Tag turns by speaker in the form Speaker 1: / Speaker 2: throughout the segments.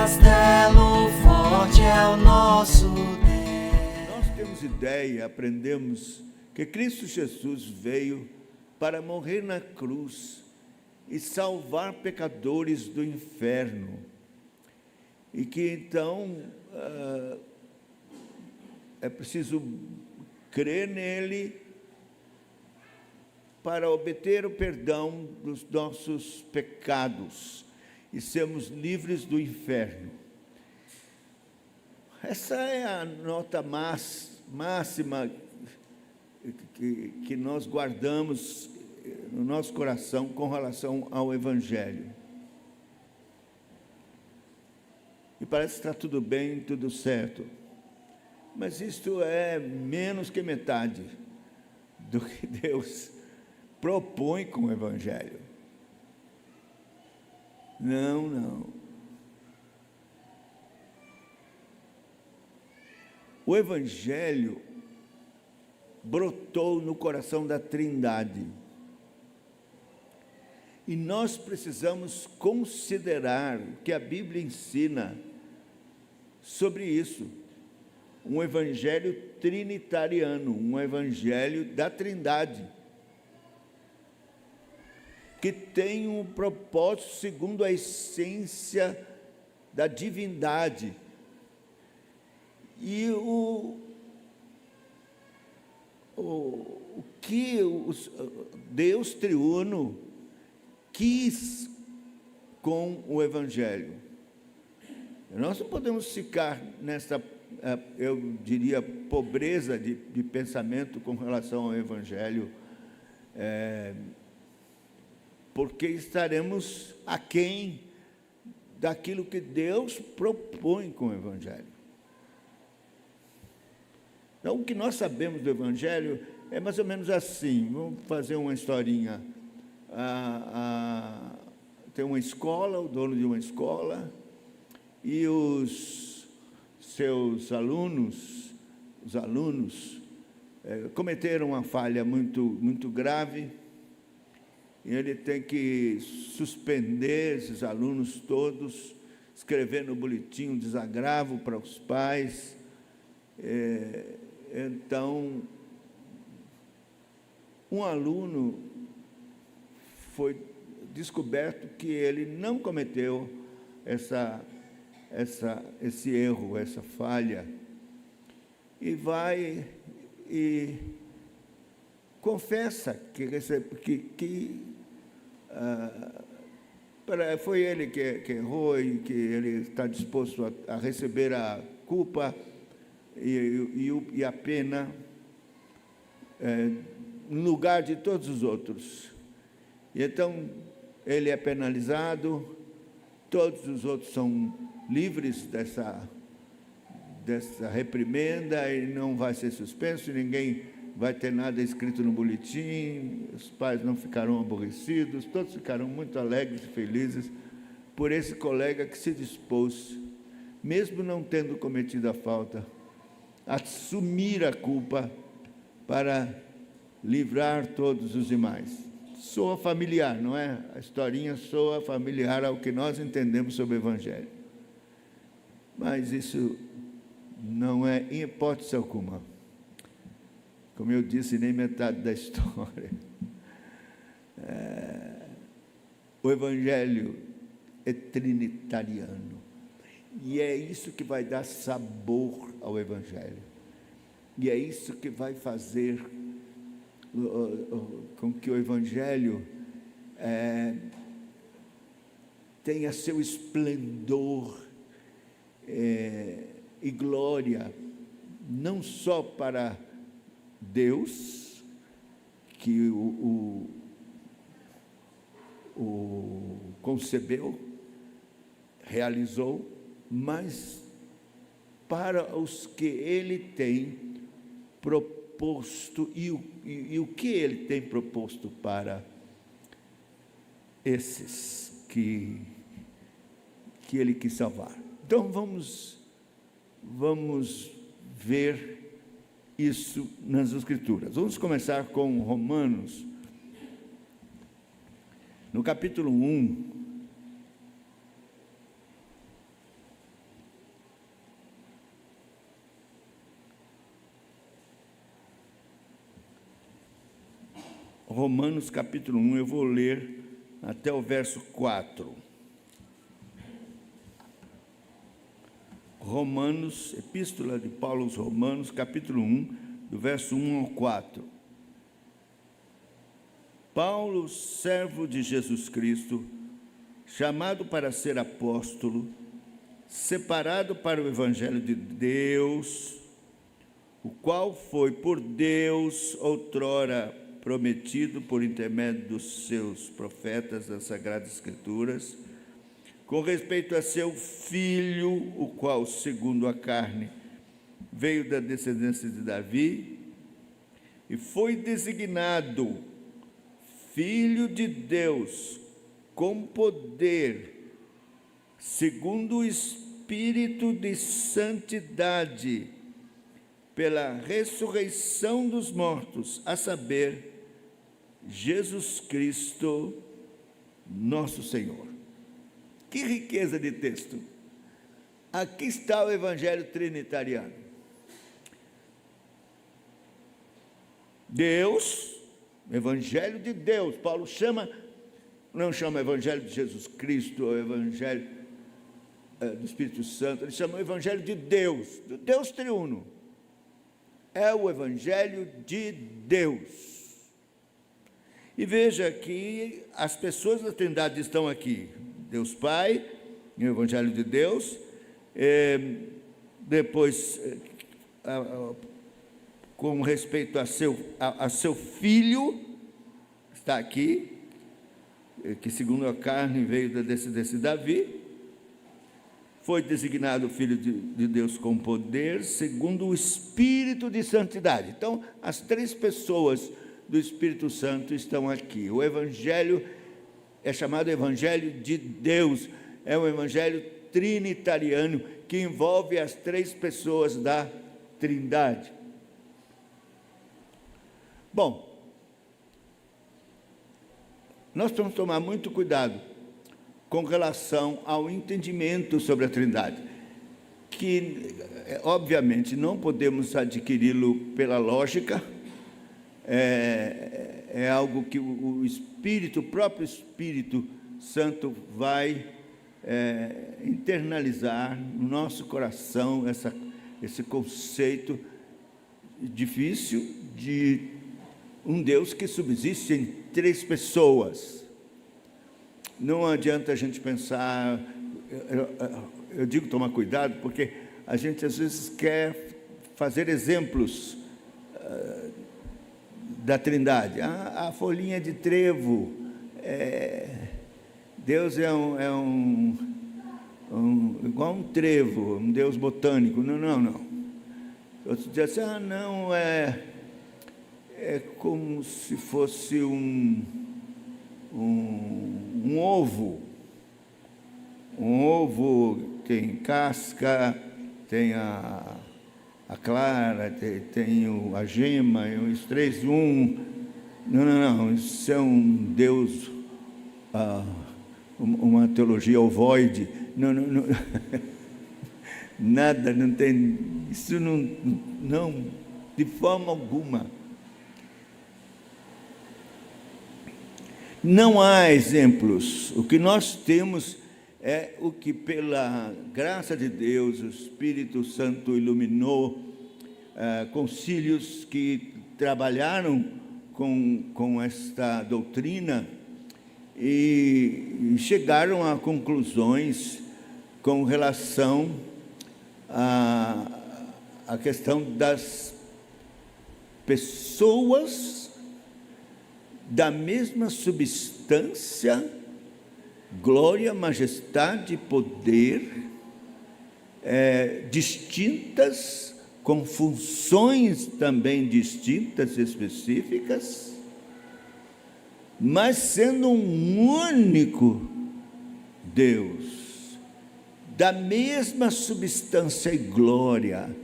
Speaker 1: castelo forte é o nosso Deus.
Speaker 2: Nós temos ideia, aprendemos que Cristo Jesus veio para morrer na cruz e salvar pecadores do inferno. E que então é preciso crer nele para obter o perdão dos nossos pecados e sermos livres do inferno. Essa é a nota máxima que nós guardamos no nosso coração com relação ao Evangelho. E parece que está tudo bem, tudo certo. Mas isto é menos que metade do que Deus propõe com o Evangelho. Não. O Evangelho brotou no coração da Trindade. E nós precisamos considerar o que a Bíblia ensina sobre isso. Um evangelho trinitariano, um evangelho da Trindade, que tem um propósito segundo a essência da divindade. E o que Deus triuno quis com o Evangelho. Nós não podemos ficar nessa, eu diria, pobreza de pensamento com relação ao Evangelho, porque estaremos aquém daquilo que Deus propõe com o Evangelho. Então, o que nós sabemos do Evangelho é mais ou menos assim. Vamos fazer uma historinha. Tem uma escola, o dono de uma escola, e os seus alunos, cometeram uma falha muito grave, e ele tem que suspender esses alunos todos, escrever no boletim um desagravo para os pais. Então, um aluno foi descoberto que ele não cometeu esse erro, essa falha, e vai e confessa que foi ele que errou e que ele está disposto a receber a culpa e a pena no lugar de todos os outros. E então ele é penalizado, todos os outros são livres dessa reprimenda, e não vai ser suspenso, ninguém vai ter nada escrito no boletim, os pais não ficarão aborrecidos, todos ficarão muito alegres e felizes por esse colega que se dispôs, mesmo não tendo cometido a falta, a assumir a culpa para livrar todos os demais. Soa familiar, não é? A historinha soa familiar ao que nós entendemos sobre o Evangelho. Mas isso não é, em hipótese alguma, como eu disse, nem metade da história. O Evangelho é trinitariano. E é isso que vai dar sabor ao Evangelho. E é isso que vai fazer com que o Evangelho tenha seu esplendor e glória, não só para Deus, que o concebeu, realizou, mas para os que Ele tem proposto e o que Ele tem proposto para esses que Ele quis salvar. Então vamos ver isso nas Escrituras. Vamos começar com Romanos, no capítulo 1. Romanos capítulo 1, eu vou ler até o verso 4. Romanos, Epístola de Paulo aos Romanos, capítulo 1, do verso 1 ao 4. Paulo, servo de Jesus Cristo, chamado para ser apóstolo, separado para o Evangelho de Deus, o qual foi por Deus outrora prometido por intermédio dos seus profetas das Sagradas Escrituras, com respeito a seu Filho, o qual, segundo a carne, veio da descendência de Davi, e foi designado Filho de Deus, com poder, segundo o Espírito de santidade, pela ressurreição dos mortos, a saber, Jesus Cristo, nosso Senhor. Que riqueza de texto! Aqui está o Evangelho trinitariano. Deus, Evangelho de Deus, Paulo não chama Evangelho de Jesus Cristo, ou Evangelho do Espírito Santo, ele chama o Evangelho de Deus, do Deus triuno. É o Evangelho de Deus. E veja que as pessoas da Trindade estão aqui. Deus Pai, o Evangelho de Deus, depois, com respeito a seu Filho, está aqui, que segundo a carne veio da descendência de Davi, foi designado Filho de Deus com poder, segundo o Espírito de santidade. Então, as três pessoas do Espírito Santo estão aqui. O Evangelho é chamado Evangelho de Deus, é um Evangelho trinitariano, que envolve as três pessoas da Trindade. Bom, nós temos que tomar muito cuidado com relação ao entendimento sobre a Trindade, que, obviamente, não podemos adquiri-lo pela lógica, é algo que o próprio Espírito Santo vai internalizar no nosso coração, esse conceito difícil de um Deus que subsiste em três pessoas. Não adianta a gente pensar, eu digo tomar cuidado, porque a gente às vezes quer fazer exemplos da Trindade. A folhinha de trevo, Deus é igual um trevo, um Deus botânico. Não. Outros dizem assim, não, é como se fosse um ovo. Um ovo tem casca, tem a clara, tem a gema, os três, Não, isso é um Deus, uma teologia ovoide. Não. Nada, não tem, isso não, de forma alguma. Não há exemplos. O que nós temos é o que, pela graça de Deus, o Espírito Santo iluminou, concílios que trabalharam com esta doutrina e chegaram a conclusões com relação à questão das pessoas da mesma substância, glória, majestade, poder, distintas, com funções também distintas, específicas, mas sendo um único Deus, da mesma substância e glória,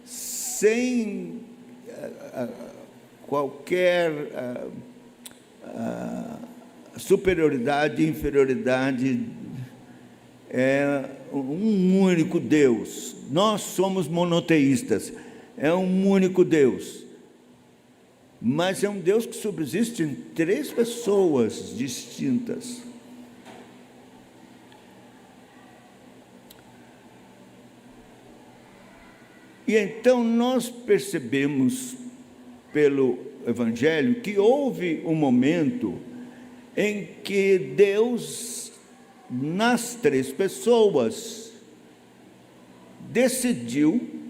Speaker 2: sem qualquer superioridade, inferioridade, é um único Deus. Nós somos monoteístas, é um único Deus. mas é um Deus que subsiste em 3 pessoas distintas. E então nós percebemos pelo Evangelho que houve um momento em que Deus, nas 3 pessoas, decidiu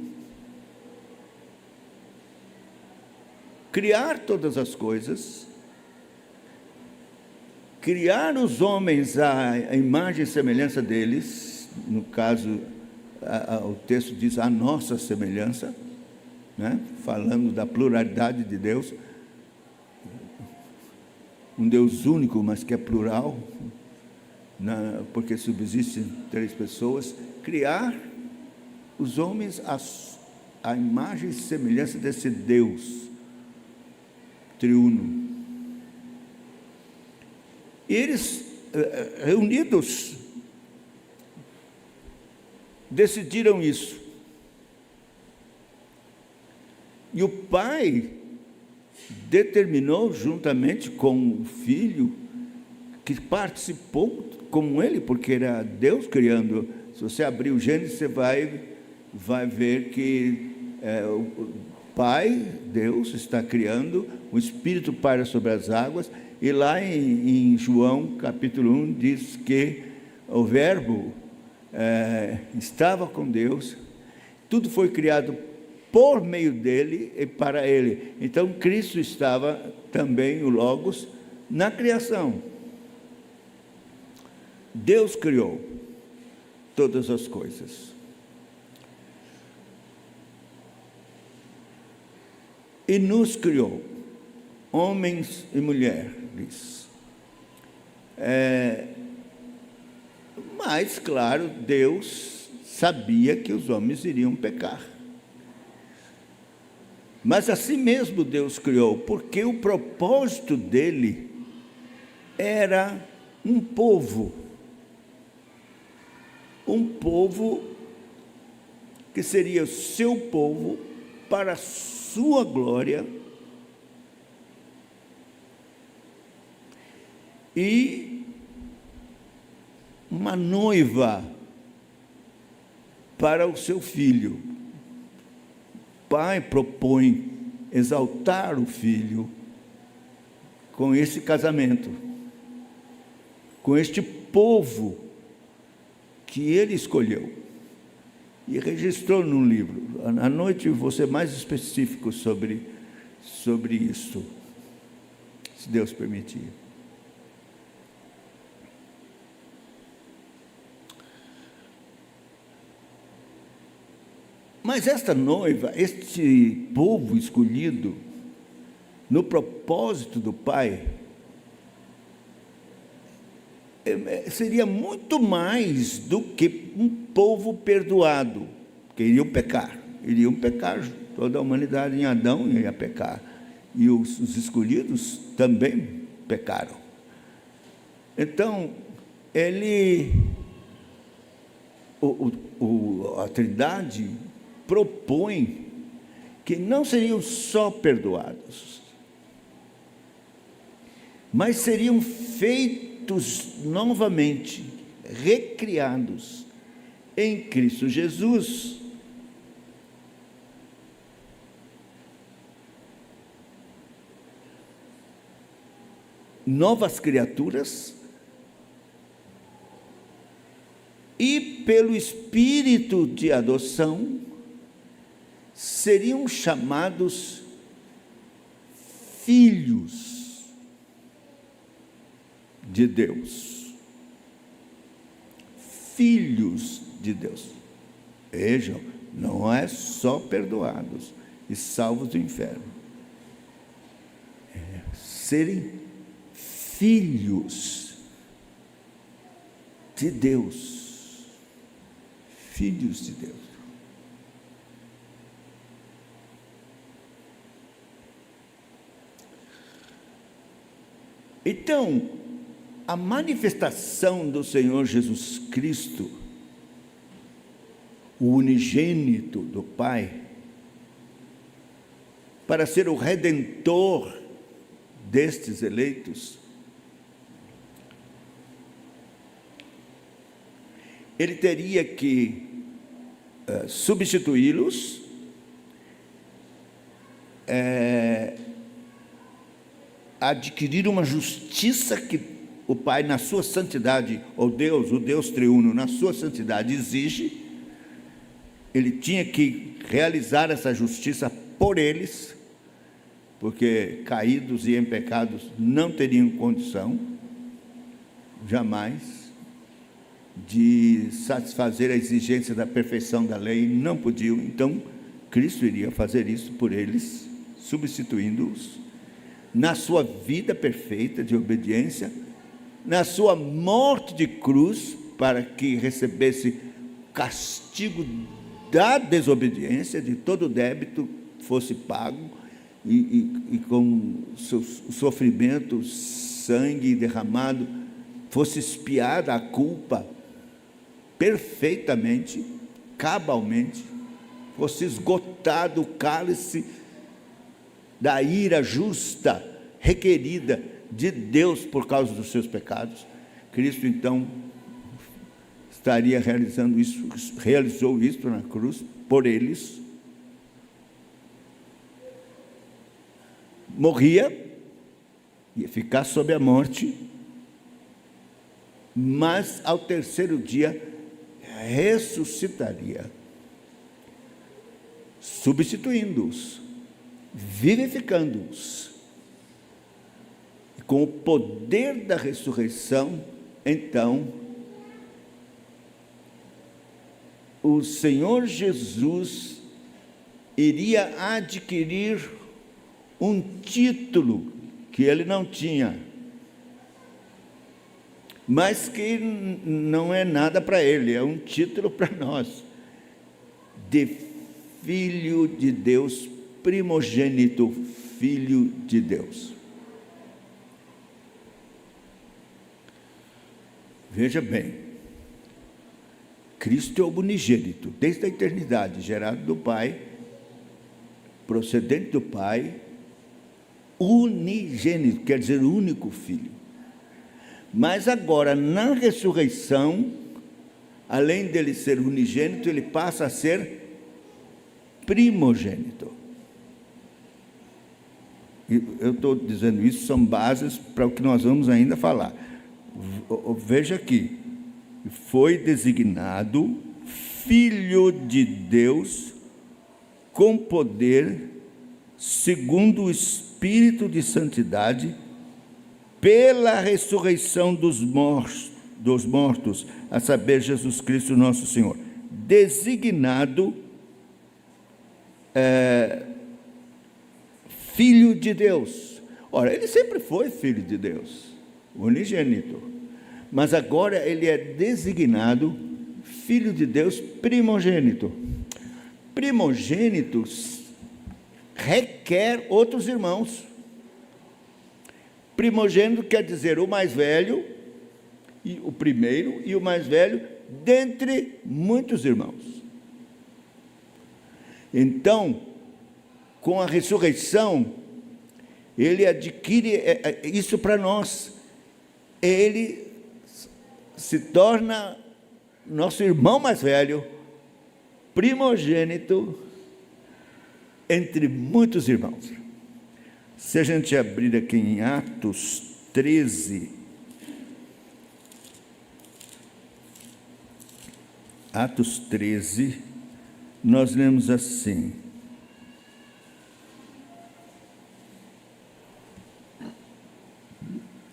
Speaker 2: criar todas as coisas, criar os homens à imagem e semelhança deles, no caso, o texto diz a nossa semelhança, né? Falando da pluralidade de Deus, um Deus único, mas que é plural, porque subsistem 3 pessoas, criar os homens à imagem e semelhança desse Deus triuno. E eles, reunidos, decidiram isso. E o Pai determinou, juntamente com o Filho, que participou com ele, porque era Deus criando. Se você abrir o Gênesis, você vai ver que o Pai, Deus, está criando, o Espírito paira sobre as águas, e lá em João, capítulo 1, diz que o Verbo estava com Deus, tudo foi criado por meio dele e para ele. Então, Cristo estava também, o Logos, na criação. Deus criou todas as coisas. E nos criou, homens e mulheres. Mas, claro, Deus sabia que os homens iriam pecar. Mas assim mesmo Deus criou, porque o propósito dele era um povo que seria o seu povo para a sua glória, e uma noiva para o seu filho. O Pai propõe exaltar o Filho com esse casamento, com este povo que ele escolheu e registrou num livro. À noite eu vou ser mais específico sobre isso, se Deus permitir. Mas esta noiva, este povo escolhido, no propósito do Pai, seria muito mais do que um povo perdoado, que iriam pecar, toda a humanidade em Adão ia pecar, e os escolhidos também pecaram. Então, a Trindade propõe que não seriam só perdoados, mas seriam feitos novamente, recriados em Cristo Jesus. Novas criaturas, e pelo Espírito de adoção, seriam chamados filhos de Deus. Filhos de Deus. Vejam, não é só perdoados e salvos do inferno. Serem filhos de Deus. Filhos de Deus. Então, a manifestação do Senhor Jesus Cristo, o unigênito do Pai, para ser o redentor destes eleitos, ele teria que substituí-los, adquirir uma justiça que o Pai, na sua santidade, ou Deus, o Deus triuno, na sua santidade, exige. Ele tinha que realizar essa justiça por eles, porque caídos e em pecados não teriam condição, jamais, de satisfazer a exigência da perfeição da lei, não podiam. Então, Cristo iria fazer isso por eles, substituindo-os, na sua vida perfeita de obediência, na sua morte de cruz, para que recebesse castigo da desobediência, de todo o débito fosse pago, e com seu sofrimento, sangue derramado, fosse expiada a culpa perfeitamente, cabalmente, fosse esgotado o cálice da ira justa, requerida de Deus por causa dos seus pecados. Cristo, então, estaria realizando isso, realizou isso na cruz por eles, morria, ia ficar sob a morte, mas ao terceiro dia ressuscitaria, substituindo-os, vivificando-os. Com o poder da ressurreição, então, o Senhor Jesus iria adquirir um título que ele não tinha, mas que não é nada para ele, é um título para nós, de Filho de Deus, primogênito Filho de Deus. Veja bem, Cristo é o unigênito, desde a eternidade, gerado do Pai, procedente do Pai, unigênito, quer dizer único Filho. Mas agora, na ressurreição, além dele ser unigênito, ele passa a ser primogênito. Eu estou dizendo isso, são bases para o que nós vamos ainda falar. Veja aqui, foi designado Filho de Deus com poder, segundo o Espírito de santidade, pela ressurreição dos mortos, a saber, Jesus Cristo nosso Senhor. Designado Filho de Deus. Ora, ele sempre foi Filho de Deus, unigênito, mas agora ele é designado Filho de Deus primogênito. Primogênitos requer outros irmãos. Primogênito quer dizer o mais velho, e o primeiro e o mais velho, dentre muitos irmãos. Então, com a ressurreição, ele adquire isso para nós. Ele se torna nosso irmão mais velho, primogênito entre muitos irmãos. Se a gente abrir aqui em Atos 13, nós lemos assim: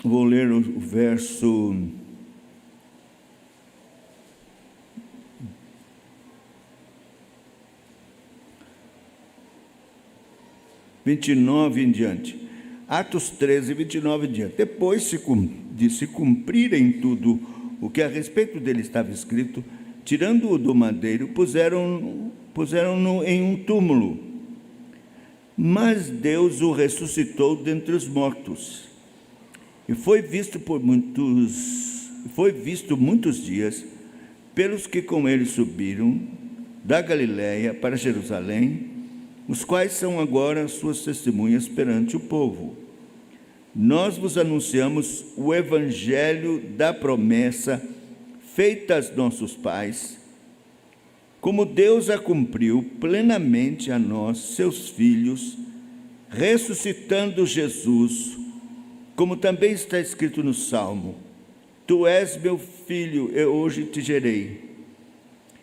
Speaker 2: vou ler o verso 29 em diante. Atos 13, 29 em diante. Depois de se cumprirem tudo o que a respeito dele estava escrito, tirando-o do madeiro, puseram-no em um túmulo. Mas Deus o ressuscitou dentre os mortos. E foi visto muitos dias pelos que com ele subiram da Galiléia para Jerusalém, os quais são agora suas testemunhas perante o povo. Nós vos anunciamos o evangelho da promessa feita aos nossos pais, como Deus a cumpriu plenamente a nós, seus filhos, ressuscitando Jesus, como também está escrito no Salmo: Tu és meu filho, eu hoje te gerei.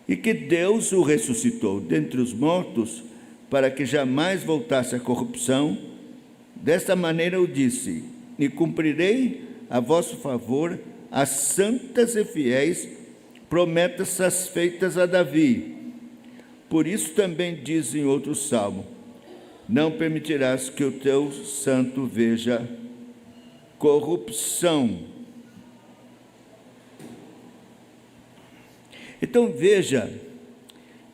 Speaker 2: E que Deus o ressuscitou dentre os mortos, para que jamais voltasse à corrupção. Desta maneira eu disse: e cumprirei a vosso favor as santas e fiéis promessas feitas a Davi. Por isso também diz em outro salmo: não permitirás que o teu santo veja corrupção. Então veja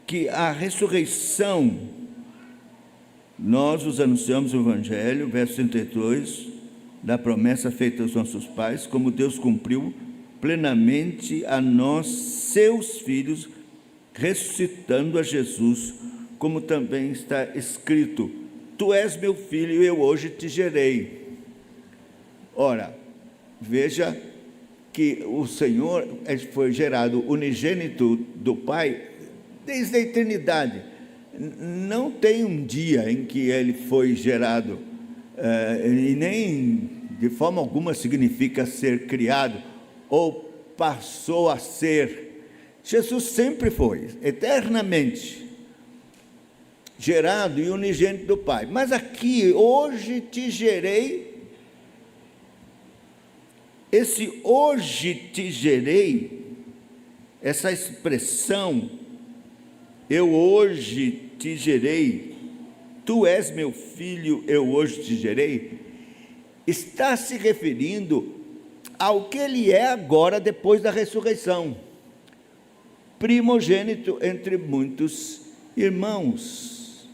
Speaker 2: que a ressurreição, nós vos anunciamos o Evangelho, verso 32, da promessa feita aos nossos pais, como Deus cumpriu plenamente a nós, seus filhos, ressuscitando a Jesus, como também está escrito: Tu és meu filho, eu hoje te gerei. Ora, veja que o Senhor foi gerado unigênito do Pai desde a eternidade. Não tem um dia em que ele foi gerado, e nem de forma alguma significa ser criado ou passou a ser. Jesus sempre foi, eternamente, gerado e unigênito do Pai. Mas aqui, hoje te gerei. Esse hoje te gerei, essa expressão, eu hoje te gerei, tu és meu filho, eu hoje te gerei, está se referindo ao que ele é agora depois da ressurreição, primogênito entre muitos irmãos.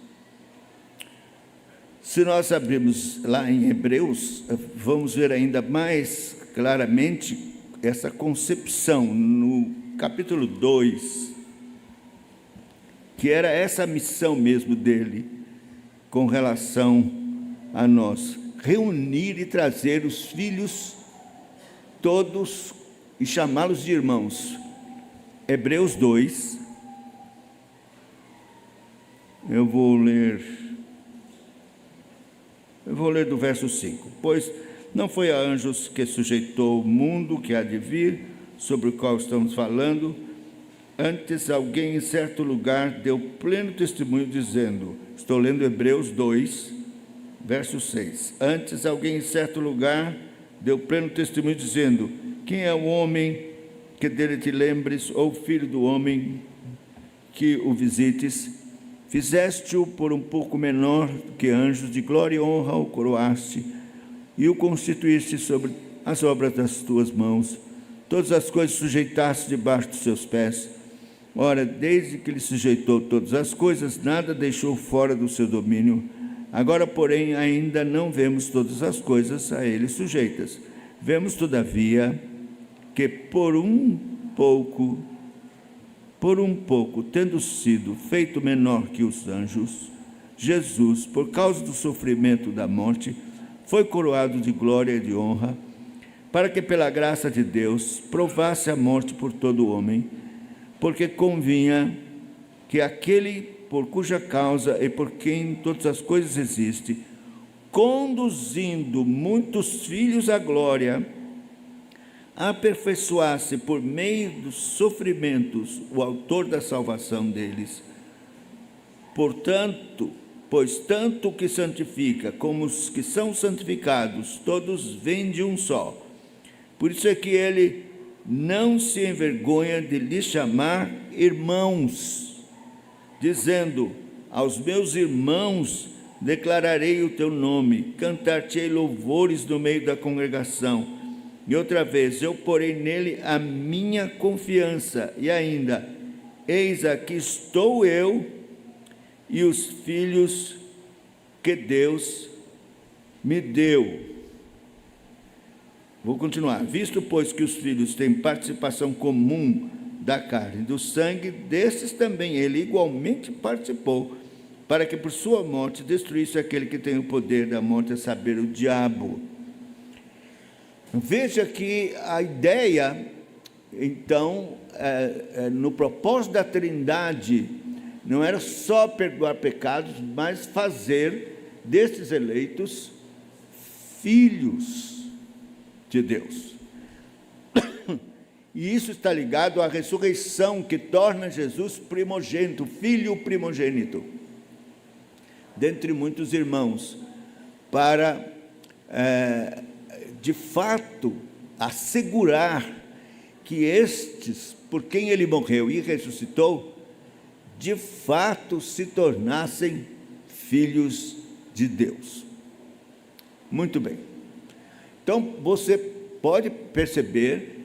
Speaker 2: Se nós abrirmos lá em Hebreus, vamos ver ainda mais claramente essa concepção no capítulo 2, que era essa missão mesmo dele com relação a nós: reunir e trazer os filhos todos e chamá-los de irmãos. Hebreus 2, eu vou ler do verso 5. Pois não foi a anjos que sujeitou o mundo que há de vir, sobre o qual estamos falando. Antes, alguém em certo lugar deu pleno testemunho, dizendo, estou lendo Hebreus 2, verso 6. Antes, alguém em certo lugar deu pleno testemunho, dizendo: quem é o homem que dele te lembres, ou filho do homem que o visites? Fizeste-o por um pouco menor que anjos, de glória e honra o coroaste, e o constituíste sobre as obras das tuas mãos. Todas as coisas sujeitaste debaixo dos seus pés. Ora, desde que ele sujeitou todas as coisas, nada deixou fora do seu domínio. Agora, porém, ainda não vemos todas as coisas a ele sujeitas. Vemos, todavia, que por um pouco, tendo sido feito menor que os anjos, Jesus, por causa do sofrimento da morte, foi coroado de glória e de honra, para que pela graça de Deus provasse a morte por todo o homem, porque convinha que aquele por cuja causa e por quem todas as coisas existem, conduzindo muitos filhos à glória, aperfeiçoasse por meio dos sofrimentos o autor da salvação deles. Portanto, pois tanto o que santifica como os que são santificados, todos vêm de um só. Por isso é que ele não se envergonha de lhes chamar irmãos, dizendo: aos meus irmãos declararei o teu nome, cantar-te-ei louvores no meio da congregação. E outra vez, eu porei nele a minha confiança. E ainda, eis aqui estou eu e os filhos que Deus me deu. Vou continuar. Visto, pois, que os filhos têm participação comum da carne e do sangue, desses também ele igualmente participou, para que por sua morte destruísse aquele que tem o poder da morte, a saber, o diabo. Veja que a ideia, então, no propósito da Trindade, não era só perdoar pecados, mas fazer desses eleitos filhos de Deus. E isso está ligado à ressurreição, que torna Jesus primogênito, filho primogênito, dentre muitos irmãos, para, de fato, assegurar que estes, por quem ele morreu e ressuscitou, de fato se tornassem filhos de Deus. Muito bem. Então, você pode perceber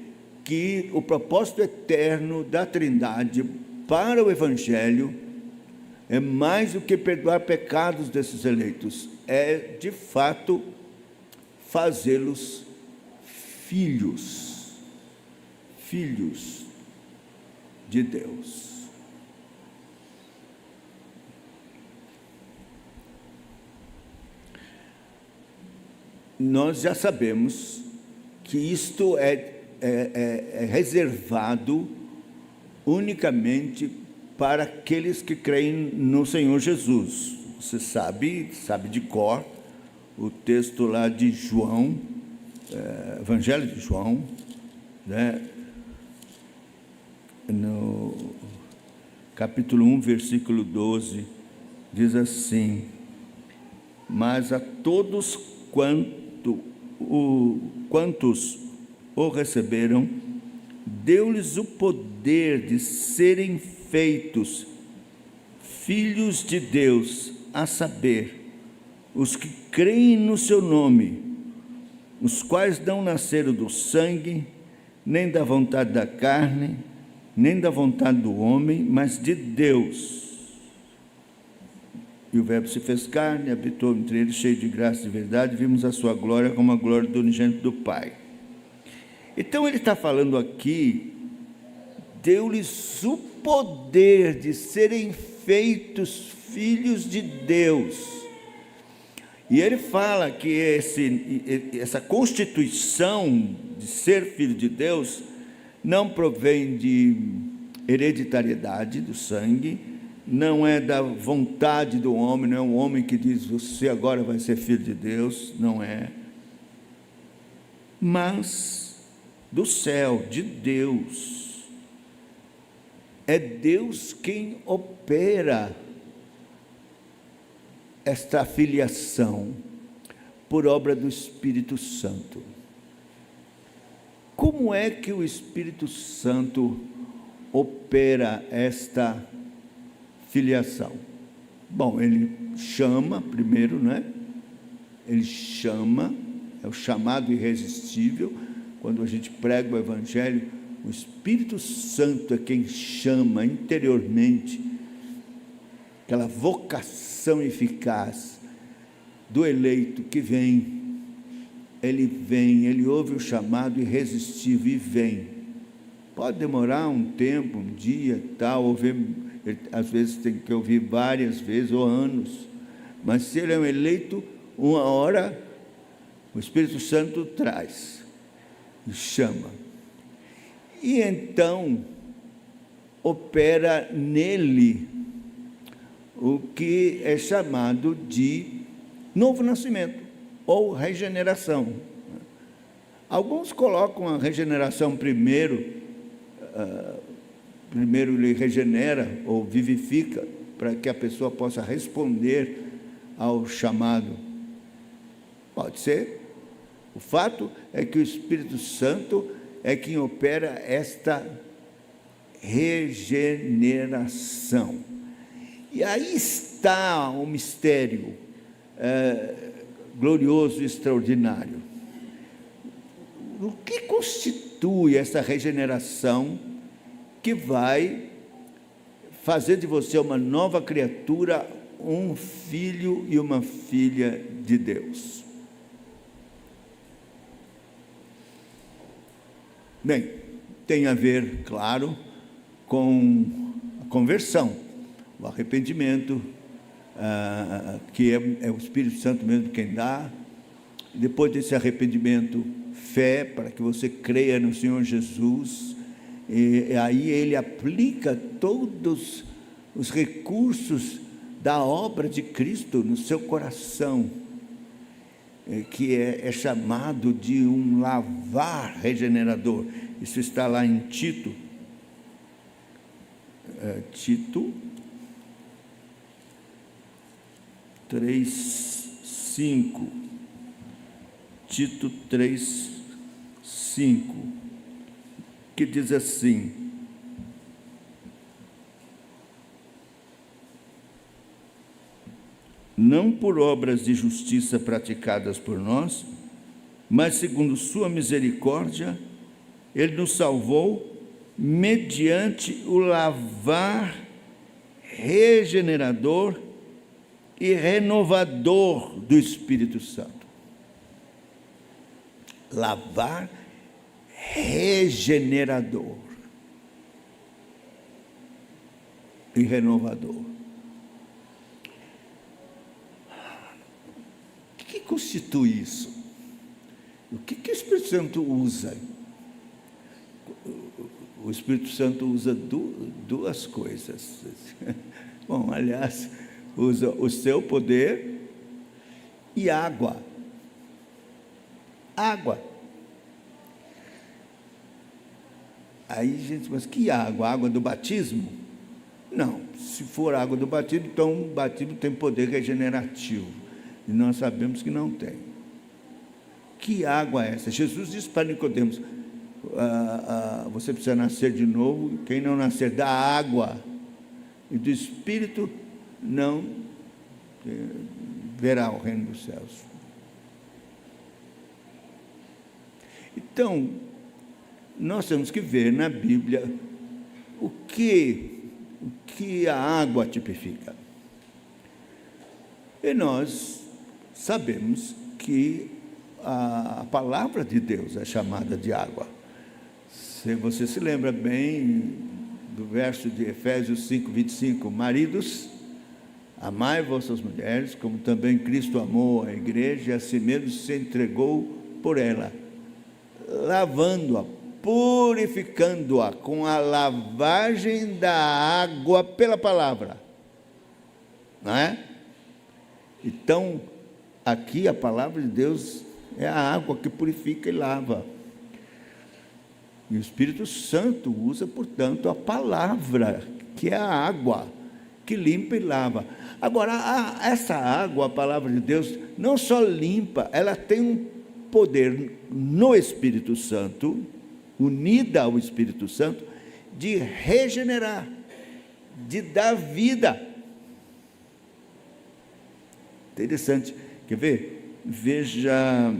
Speaker 2: que o propósito eterno da Trindade para o Evangelho é mais do que perdoar pecados desses eleitos, é, de fato, fazê-los filhos de Deus. Nós já sabemos que isto é reservado unicamente para aqueles que creem no Senhor Jesus. Você sabe de cor o texto lá de João, Evangelho de João, né? No capítulo 1, versículo 12, diz assim: mas a todos quantos o receberam, deu-lhes o poder de serem feitos filhos de Deus, a saber, os que creem no seu nome, os quais não nasceram do sangue, nem da vontade da carne, nem da vontade do homem, mas de Deus. E o Verbo se fez carne, habitou entre eles, cheio de graça e de verdade, vimos a sua glória como a glória do unigênito do Pai. Então ele está falando aqui, deu-lhes o poder de serem feitos filhos de Deus. E ele fala que essa constituição de ser filho de Deus não provém de hereditariedade do sangue, não é da vontade do homem, não é um homem que diz, você agora vai ser filho de Deus, não é. Mas do céu, de Deus. É Deus quem opera esta filiação por obra do Espírito Santo. Como é que o Espírito Santo opera esta filiação? Bom, ele chama primeiro, né? Ele chama, é o chamado irresistível. Quando a gente prega o Evangelho, o Espírito Santo é quem chama interiormente, aquela vocação eficaz do eleito que vem. Ele ouve o chamado irresistível e vem. Pode demorar um tempo, um dia, tal, ouvir, às vezes tem que ouvir várias vezes ou anos, mas se ele é um eleito, uma hora o Espírito Santo traz e chama. E então opera nele o que é chamado de novo nascimento ou regeneração. Alguns colocam a regeneração primeiro ele regenera ou vivifica, para que a pessoa possa responder ao chamado. Pode ser. O fato é que o Espírito Santo é quem opera esta regeneração. E aí está um mistério glorioso e extraordinário. O que constitui essa regeneração que vai fazer de você uma nova criatura, um filho e uma filha de Deus? Bem, tem a ver, claro, com a conversão, o arrependimento que é o Espírito Santo mesmo quem dá. Depois desse arrependimento, fé, para que você creia no Senhor Jesus, e aí Ele aplica todos os recursos da obra de Cristo no seu coração, que é chamado de um lavar regenerador. Isso está lá em Tito, Tito 3:5, Tito 3:5, que diz assim: não por obras de justiça praticadas por nós, mas segundo sua misericórdia, Ele nos salvou mediante o lavar regenerador e renovador do Espírito Santo. Lavar regenerador e renovador. O que constitui isso? O que o Espírito Santo usa? O Espírito Santo usa duas coisas. Bom, aliás, usa o seu poder e água. Água. Aí, gente, mas que água? Água do batismo? Não, se for água do batismo, então o batismo tem poder regenerativo. E nós sabemos que não tem. Que água é essa? Jesus disse para Nicodemos: você precisa nascer de novo. Quem não nascer da água e do Espírito não verá o reino dos céus. Então, nós temos que ver na Bíblia o que a água tipifica. E nós sabemos que a palavra de Deus é chamada de água. Se você se lembra bem do verso de Efésios 5:25, maridos, amai vossas mulheres, como também Cristo amou a igreja e a si mesmo se entregou por ela, lavando-a, purificando-a com a lavagem da água pela palavra. Não é? Então, aqui a palavra de Deus é a água que purifica e lava. E o Espírito Santo usa, portanto, a palavra, que é a água, que limpa e lava. Agora, essa água, a palavra de Deus, não só limpa, ela tem um poder no Espírito Santo, unida ao Espírito Santo, de regenerar, de dar vida. Interessante. Quer ver? Veja.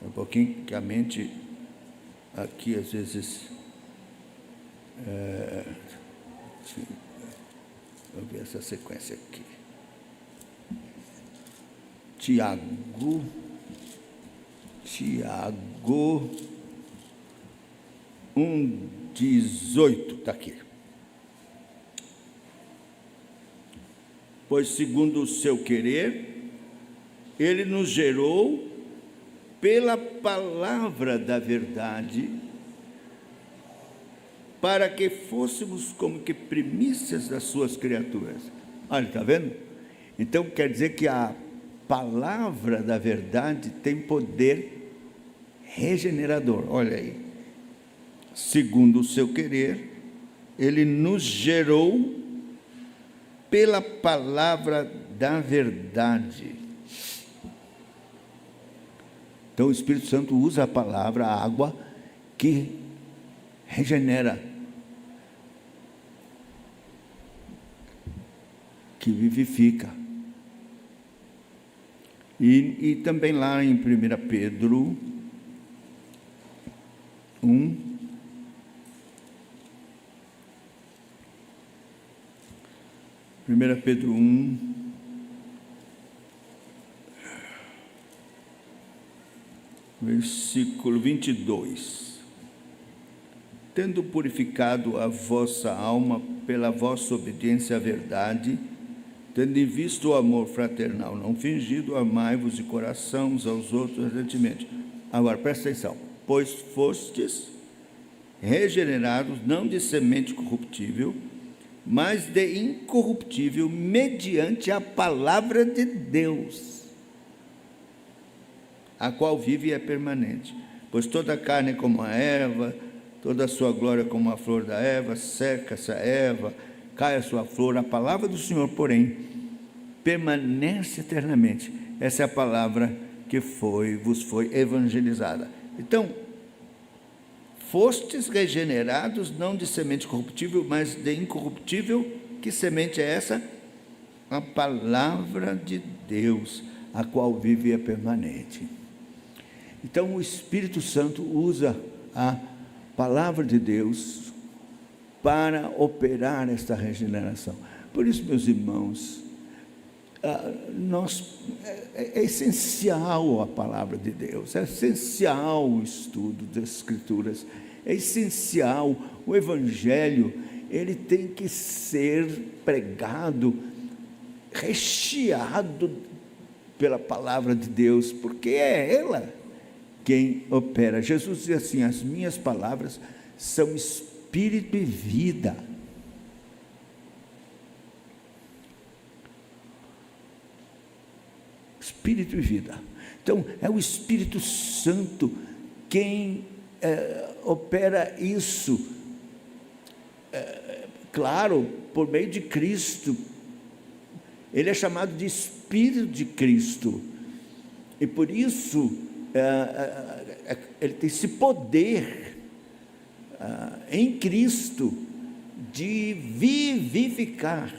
Speaker 2: Um pouquinho que a mente aqui às vezes. Vamos ver essa sequência aqui. Tiago 1:18, está aqui. Pois segundo o seu querer, Ele nos gerou pela palavra da verdade, para que fôssemos como que primícias das suas criaturas. Olha, está vendo? Então quer dizer que a palavra da verdade tem poder regenerador. Olha aí. Segundo o seu querer, Ele nos gerou pela palavra da verdade. Então o Espírito Santo usa a palavra, a água, que regenera, que vivifica. E também lá em 1 Pedro 1, versículo 22. Tendo purificado a vossa alma pela vossa obediência à verdade, tendo em vista o amor fraternal não fingido, amai-vos de coração uns aos outros ardentemente. Agora, presta atenção. Pois fostes regenerados, não de semente corruptível, mas de incorruptível, mediante a palavra de Deus, a qual vive e é permanente. Pois toda a carne é como a erva, toda a sua glória como a flor da erva, seca-se a erva, cai a sua flor. A palavra do Senhor, porém, permanece eternamente. Essa é a palavra que vos foi evangelizada. Então, fostes regenerados, não de semente corruptível, mas de incorruptível. Que semente é essa? A palavra de Deus, a qual vive e é permanente. Então, o Espírito Santo usa a palavra de Deus para operar esta regeneração. Por isso, meus irmãos, é essencial a palavra de Deus, é essencial o estudo das Escrituras, é essencial o Evangelho. Ele tem que ser pregado, recheado pela palavra de Deus, porque é ela quem opera. Jesus diz assim: as minhas palavras são espírito e vida. Espírito e vida. Então, é o Espírito Santo quem opera isso, claro, por meio de Cristo. Ele é chamado de Espírito de Cristo, e por isso ele tem esse poder em Cristo de vivificar.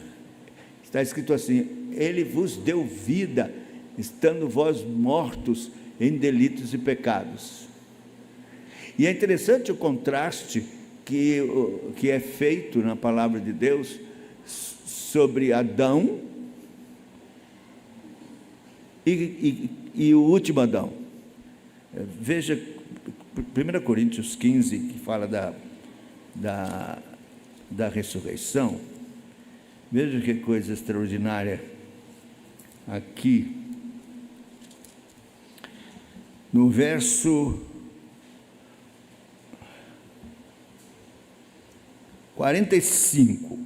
Speaker 2: Está escrito assim: ele vos deu vida, estando vós mortos em delitos e pecados. E é interessante o contraste que é feito na palavra de Deus sobre Adão e o último Adão. Veja 1 Coríntios 15, que fala da ressurreição. Veja que coisa extraordinária aqui. No verso 45,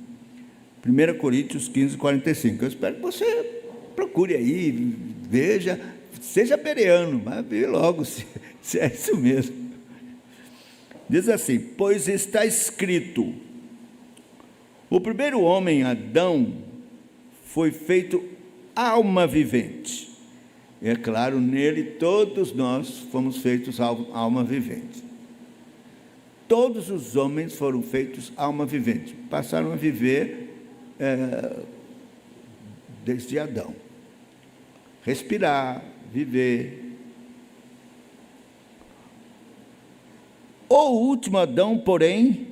Speaker 2: 1 Coríntios 15, 45. Eu espero que você procure aí, veja, seja bereano, mas vê logo se é isso mesmo. Diz assim: pois está escrito, o primeiro homem, Adão, foi feito alma vivente. É claro, nele todos nós fomos feitos alma vivente. Todos os homens foram feitos alma vivente. Passaram a viver desde Adão. Respirar, viver. O último Adão, porém,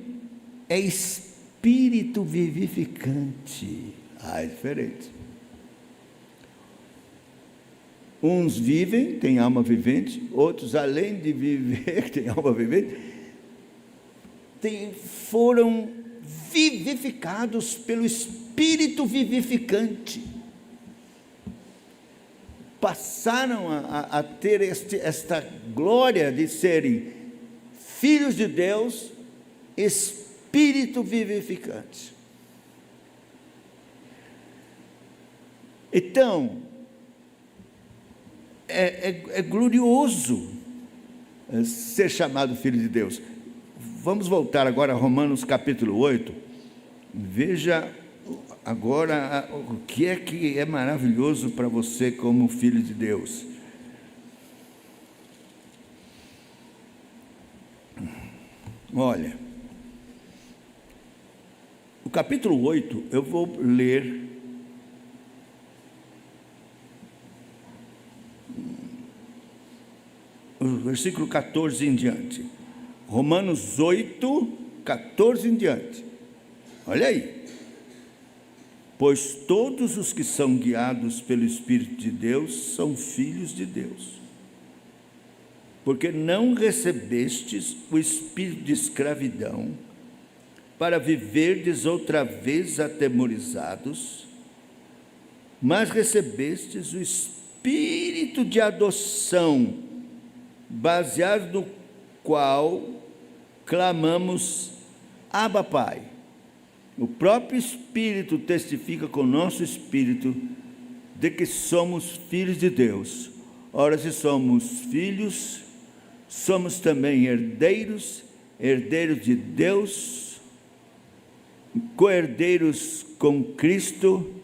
Speaker 2: é espírito vivificante. É diferente. Uns vivem, têm alma vivente, outros, além de viver, têm alma vivente, foram vivificados pelo espírito vivificante. Passaram a ter esta glória de serem filhos de Deus, espírito vivificante. Então, é glorioso ser chamado filho de Deus. Vamos voltar agora a Romanos capítulo 8. Veja agora o que é maravilhoso para você como filho de Deus. Olha, o capítulo 8, eu vou ler o versículo 14 em diante. Romanos 8, 14 em diante. Olha aí. Pois todos os que são guiados pelo Espírito de Deus são filhos de Deus. porque não recebestes o espírito de escravidão, para viverdes outra vez atemorizados, mas recebestes o espírito de adoção, baseado no qual clamamos, Abba, Pai. O próprio Espírito testifica com o nosso espírito de que somos filhos de Deus. Ora, se somos filhos, somos também herdeiros, herdeiros de Deus, co-herdeiros com Cristo.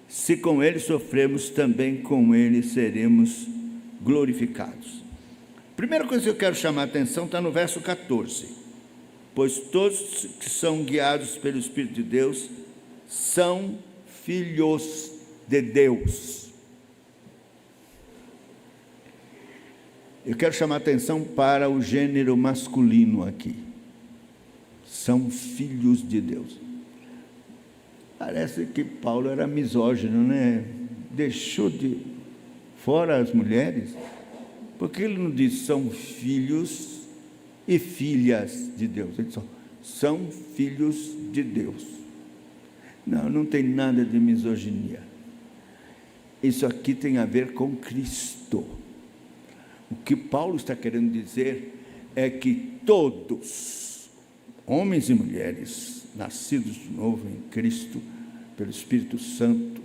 Speaker 2: Se com Ele sofremos, também com Ele seremos glorificados. Primeira coisa que eu quero chamar a atenção está no verso 14. Pois todos que são guiados pelo Espírito de Deus são filhos de Deus. Eu quero chamar a atenção para o gênero masculino aqui. São filhos de Deus. Parece que Paulo era misógino, né? Deixou de fora as mulheres. Porque ele não diz são filhos e filhas de Deus. Ele diz são filhos de Deus. Não tem nada de misoginia. Isso aqui tem a ver com Cristo. O que Paulo está querendo dizer é que todos, homens e mulheres, nascidos de novo em Cristo, pelo Espírito Santo,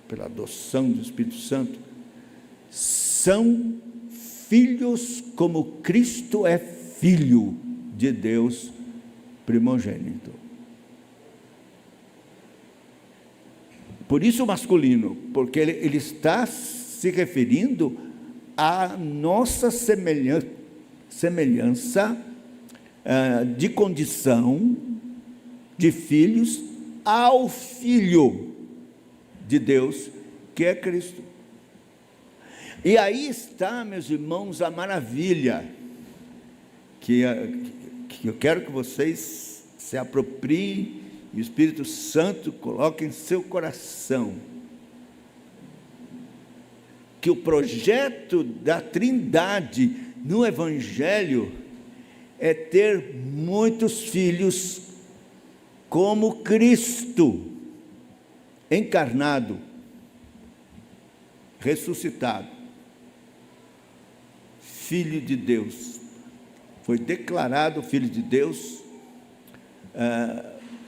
Speaker 2: pela adoção do Espírito Santo, são filhos como Cristo é filho de Deus primogênito. Por isso o masculino, porque ele está se referindo à nossa semelhança de condição de filhos ao Filho de Deus, que é Cristo. E aí está, meus irmãos, a maravilha, que eu quero que vocês se apropriem e o Espírito Santo coloque em seu coração. Que o projeto da Trindade no Evangelho é ter muitos filhos como Cristo, encarnado, ressuscitado, Filho de Deus. Foi declarado Filho de Deus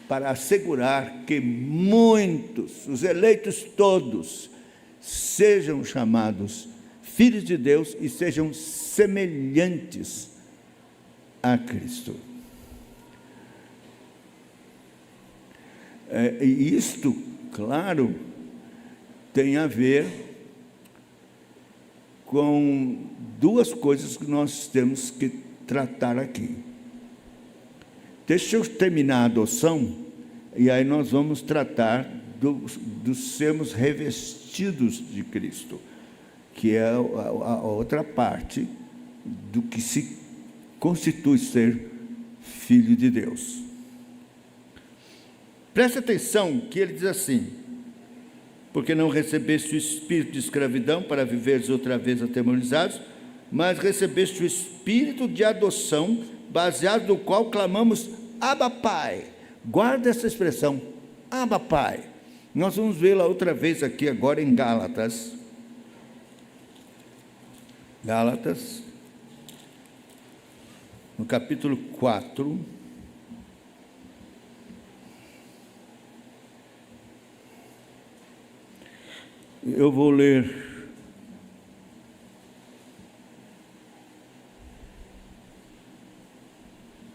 Speaker 2: para assegurar que muitos, os eleitos todos, sejam chamados filhos de Deus e sejam semelhantes a Cristo. E isto, claro, tem a ver com duas coisas que nós temos que tratar aqui. Deixa eu terminar a adoção, e aí nós vamos tratar dos sermos revestidos de Cristo, que é a outra parte do que se constitui ser filho de Deus. Preste atenção que ele diz assim: porque não recebeste o espírito de escravidão para viveres outra vez atemorizados, mas recebeste o espírito de adoção, baseado no qual clamamos, Abba, Pai. Guarda essa expressão, Abba, Pai. Nós vamos vê-la outra vez aqui agora em Gálatas. Gálatas, no capítulo 4. Eu vou ler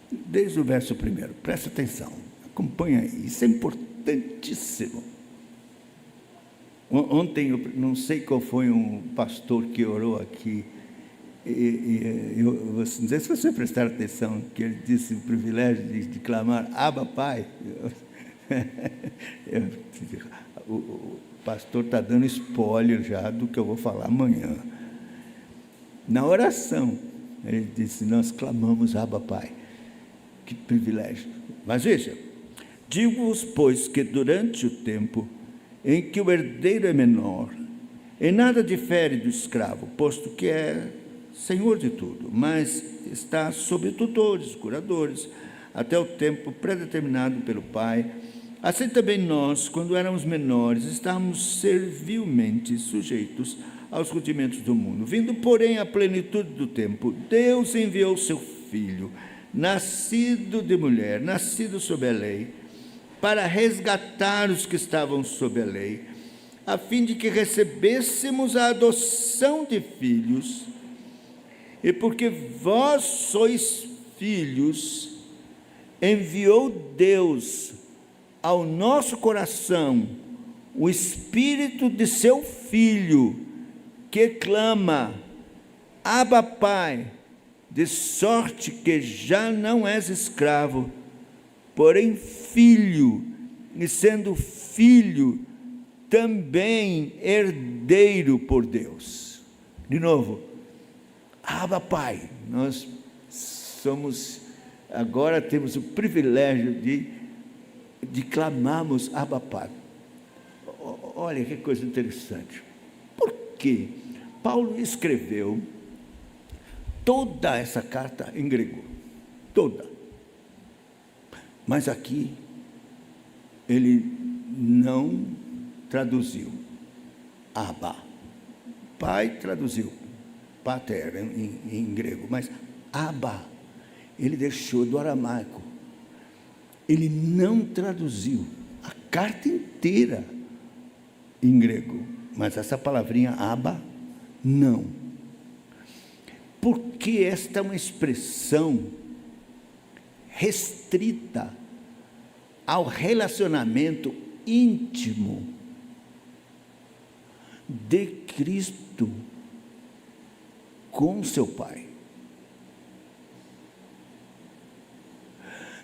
Speaker 2: desde o verso 1, presta atenção, acompanha aí, isso é importantíssimo. Ontem, eu não sei qual foi um pastor que orou aqui, eu não sei se você prestar atenção, que ele disse o privilégio de clamar, Abba, Pai. O pastor está dando spoiler já do que eu vou falar amanhã. Na oração, ele disse, nós clamamos, Abba, Pai. Que privilégio. Mas veja, digo-vos, pois, que durante o tempo em que o herdeiro é menor, em nada difere do escravo, posto que é Senhor de tudo, mas está sob tutores, curadores, até o tempo predeterminado pelo Pai. Assim também nós, quando éramos menores, estávamos servilmente sujeitos aos rudimentos do mundo. Vindo, porém, à plenitude do tempo, Deus enviou seu Filho, nascido de mulher, nascido sob a lei, para resgatar os que estavam sob a lei, a fim de que recebêssemos a adoção de filhos. E porque vós sois filhos, enviou Deus ao nosso coração o Espírito de seu Filho, que clama, Abba, Pai, de sorte que já não és escravo, porém filho, e sendo filho, também herdeiro por Deus. De novo, Abba, Pai. Nós agora temos o privilégio de clamarmos Abba, Pai. Olha que coisa interessante. Por que Paulo escreveu toda essa carta em grego? Toda. Mas aqui ele não traduziu Abba. Pai traduziu pater em grego, mas Abba ele deixou do aramaico. Ele não traduziu a carta inteira em grego, mas essa palavrinha Abba, não. Porque esta é uma expressão restrita ao relacionamento íntimo de Cristo com seu Pai.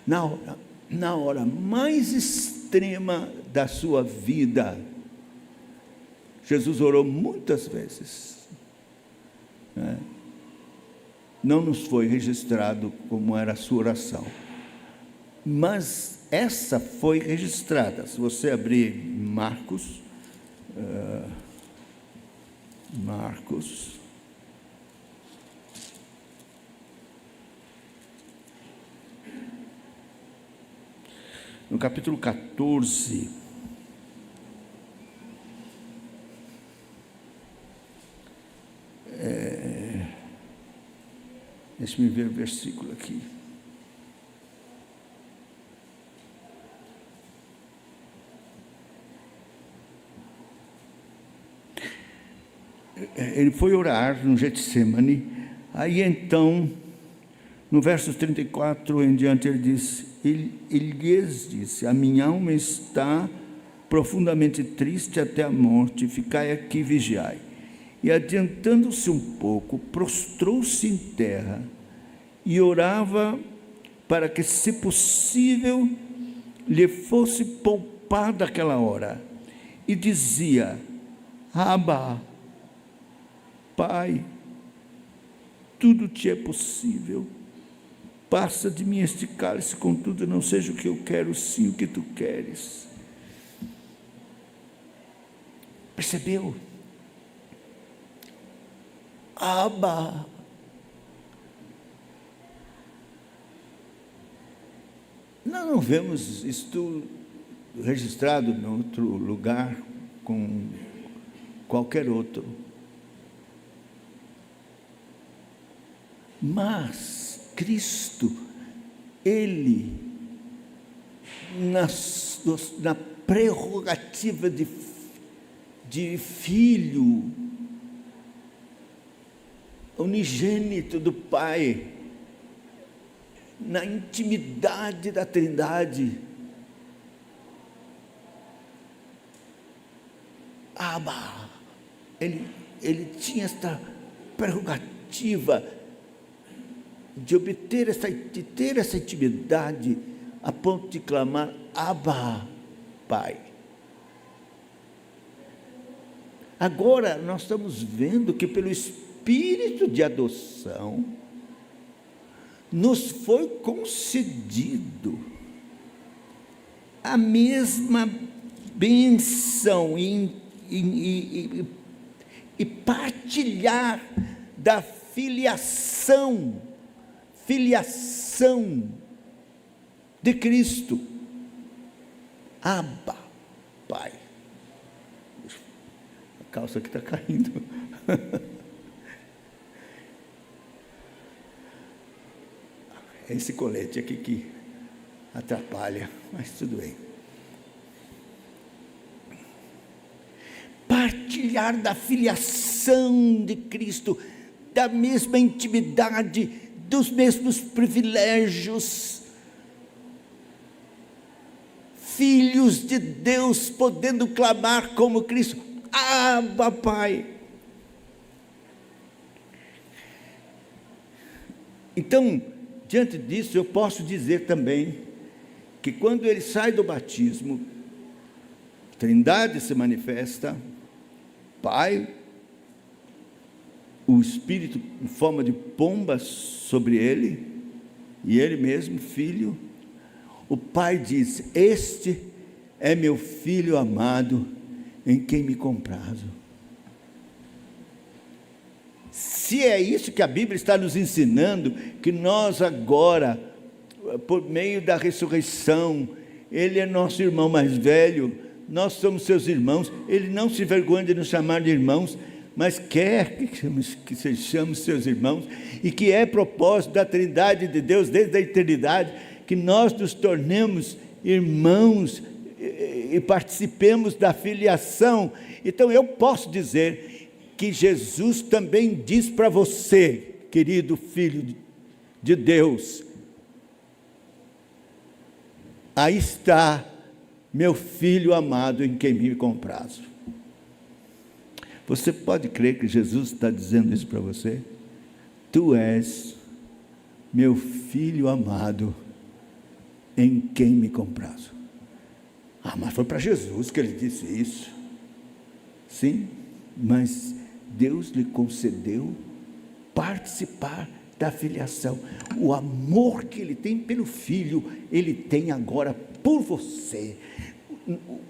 Speaker 2: Na hora mais extrema da sua vida, Jesus orou muitas vezes, né? Não nos foi registrado como era a sua oração, mas essa foi registrada. Se você abrir Marcos, no capítulo 14, deixa-me ver o versículo aqui. Ele foi orar no Getsemane, aí então, no verso 34 em diante, ele lhes disse, a minha alma está profundamente triste até a morte, ficai aqui e vigiai. E adiantando-se um pouco, prostrou-se em terra e orava para que, se possível, lhe fosse poupada aquela hora. E dizia, Abba, Pai, tudo te é possível. Passa de mim este cálice, contudo não seja o que eu quero, sim o que tu queres. Percebeu? Abba. Nós não vemos isto registrado em outro lugar com qualquer outro. Mas Cristo, Ele, na prerrogativa de Filho, unigênito do Pai, na intimidade da Trindade, Abba, ele tinha esta prerrogativa de ter essa intimidade a ponto de clamar Abba, Pai. Agora nós estamos vendo que pelo Espírito de adoção nos foi concedido a mesma bênção e partilhar da filiação de Cristo. Abba, Pai. A calça aqui está caindo. Esse colete aqui que atrapalha, mas tudo bem. Partilhar da filiação de Cristo, da mesma intimidade, dos mesmos privilégios. Filhos de Deus podendo clamar como Cristo: Abba, Pai. Então, diante disso, eu posso dizer também que quando ele sai do batismo, a Trindade se manifesta, Pai, o Espírito em forma de pomba sobre ele, e ele mesmo, Filho. O Pai diz: este é meu Filho amado, em quem me comprazo. Se é isso que a Bíblia está nos ensinando, que nós agora, por meio da ressurreição, ele é nosso irmão mais velho, nós somos seus irmãos, ele não se envergonha de nos chamar de irmãos, mas quer que sejamos seus irmãos, e que é propósito da Trindade de Deus desde a eternidade, que nós nos tornemos irmãos e participemos da filiação. Então eu posso dizer que Jesus também diz para você, querido filho de Deus: aí está meu filho amado, em quem me comprazo. Você pode crer que Jesus está dizendo isso para você? Tu és meu filho amado, em quem me comprazo. Mas foi para Jesus que ele disse isso. Sim, mas Deus lhe concedeu participar da filiação. O amor que ele tem pelo filho, ele tem agora por você.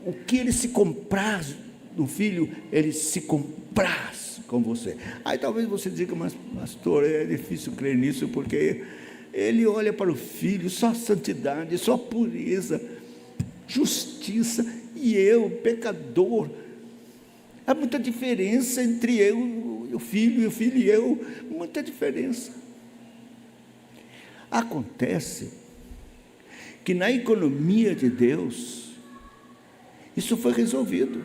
Speaker 2: O que ele se compraz do filho, ele se compraz com você. Aí talvez você diga: mas pastor, é difícil crer nisso, porque ele olha para o filho, só santidade, só pureza, justiça, e eu, pecador. Há muita diferença entre eu e o filho e eu, muita diferença. Acontece que na economia de Deus, isso foi resolvido.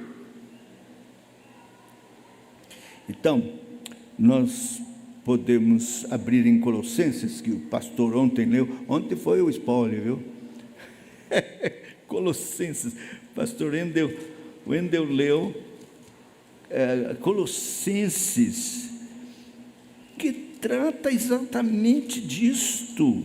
Speaker 2: Então, nós podemos abrir em Colossenses, que o pastor ontem leu. Ontem foi o spoiler, viu? Colossenses, pastor Wendel leu Colossenses, que trata exatamente disto.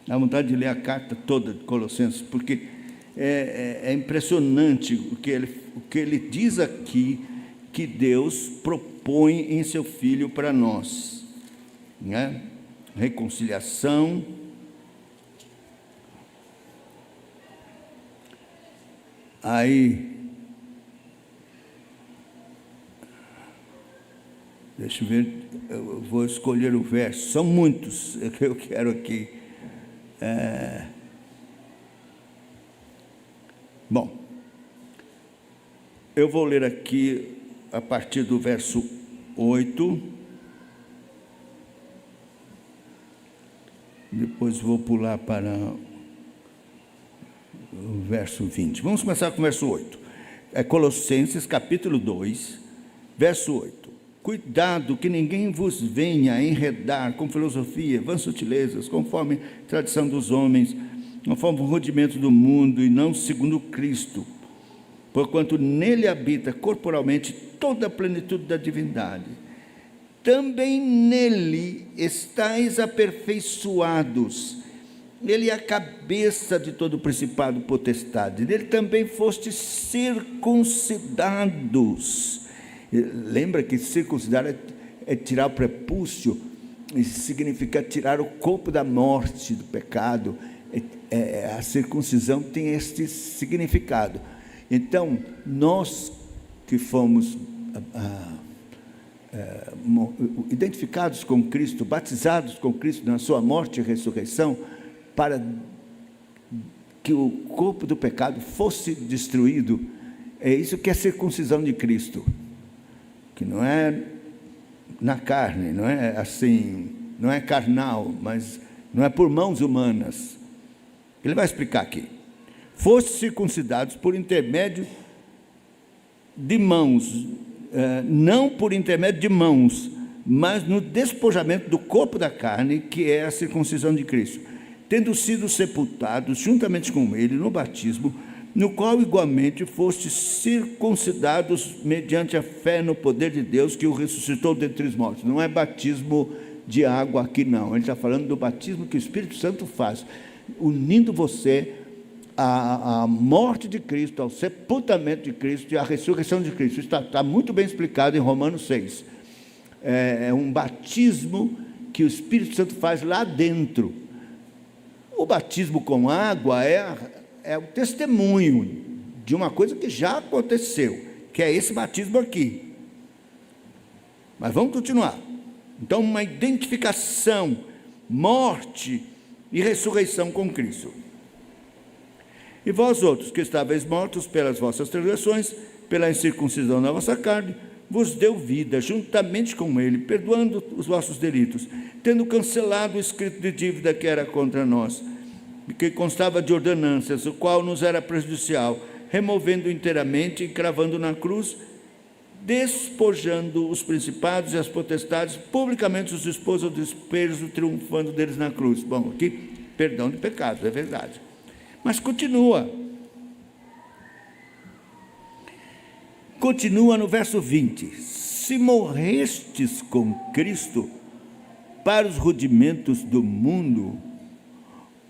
Speaker 2: Dá vontade de ler a carta toda de Colossenses, porque é impressionante o que ele diz aqui, que Deus propõe em seu Filho para nós, né? Reconciliação, aí, deixa eu ver, eu vou escolher o verso, são muitos que eu quero aqui. Bom, eu vou ler aqui a partir do verso 8, depois vou pular para o verso 20. Vamos começar com o verso 8. Colossenses capítulo 2, verso 8. Cuidado que ninguém vos venha enredar com filosofia, vãs sutilezas, conforme a tradição dos homens, conforme o rudimento do mundo, e não segundo Cristo, porquanto nele habita corporalmente toda a plenitude da divindade. Também nele estáis aperfeiçoados, ele é a cabeça de todo o principado e potestade. Nele também fostes circuncidados. Lembra que circuncidar é tirar o prepúcio, isso significa tirar o corpo da morte, do pecado. A circuncisão tem este significado. Então, nós que fomos identificados com Cristo, batizados com Cristo na sua morte e ressurreição, para que o corpo do pecado fosse destruído, é isso que é a circuncisão de Cristo, que não é na carne, não é assim, não é carnal, mas não é por mãos humanas. Ele vai explicar aqui. Foste circuncidados por intermédio de mãos, não por intermédio de mãos, mas no despojamento do corpo da carne, que é a circuncisão de Cristo, tendo sido sepultados juntamente com ele no batismo, no qual igualmente fostes circuncidados mediante a fé no poder de Deus que o ressuscitou dentre os mortos. Não é batismo de água aqui não, ele está falando do batismo que o Espírito Santo faz, unindo você à morte de Cristo, ao sepultamento de Cristo e à ressurreição de Cristo. Isso está muito bem explicado em Romanos 6. É um batismo que o Espírito Santo faz lá dentro. O batismo com água é o testemunho de uma coisa que já aconteceu, que é esse batismo aqui. Mas vamos continuar. Então, uma identificação, morte e ressurreição com Cristo. E vós outros, que estáveis mortos pelas vossas transgressões, pela incircuncisão da vossa carne, vos deu vida, juntamente com ele, perdoando os vossos delitos, tendo cancelado o escrito de dívida que era contra nós, que constava de ordenanças, o qual nos era prejudicial, removendo inteiramente e cravando na cruz, despojando os principados e as potestades, publicamente os expôs ao desprezo, triunfando deles na cruz. Bom, aqui, perdão de pecados, é verdade. Mas continua no verso 20: se morrestes com Cristo para os rudimentos do mundo,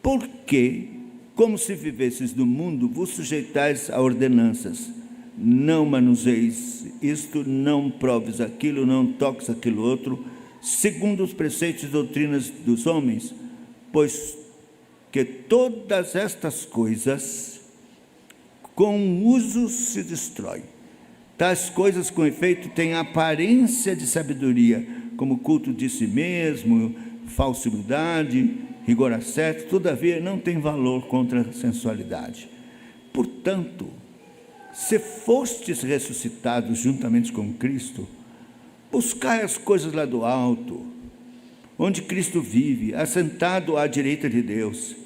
Speaker 2: por que, como se vivesses no mundo, vos sujeitais a ordenanças? Não manuseis isto, não proves aquilo, não toques aquilo outro, segundo os preceitos e doutrinas dos homens, pois que todas estas coisas com uso se destrói. Tais coisas, com efeito, têm aparência de sabedoria, como culto de si mesmo, falsa humildade, rigor ascético, todavia não tem valor contra a sensualidade. Portanto, se fostes ressuscitados juntamente com Cristo, buscai as coisas lá do alto, onde Cristo vive, assentado à direita de Deus.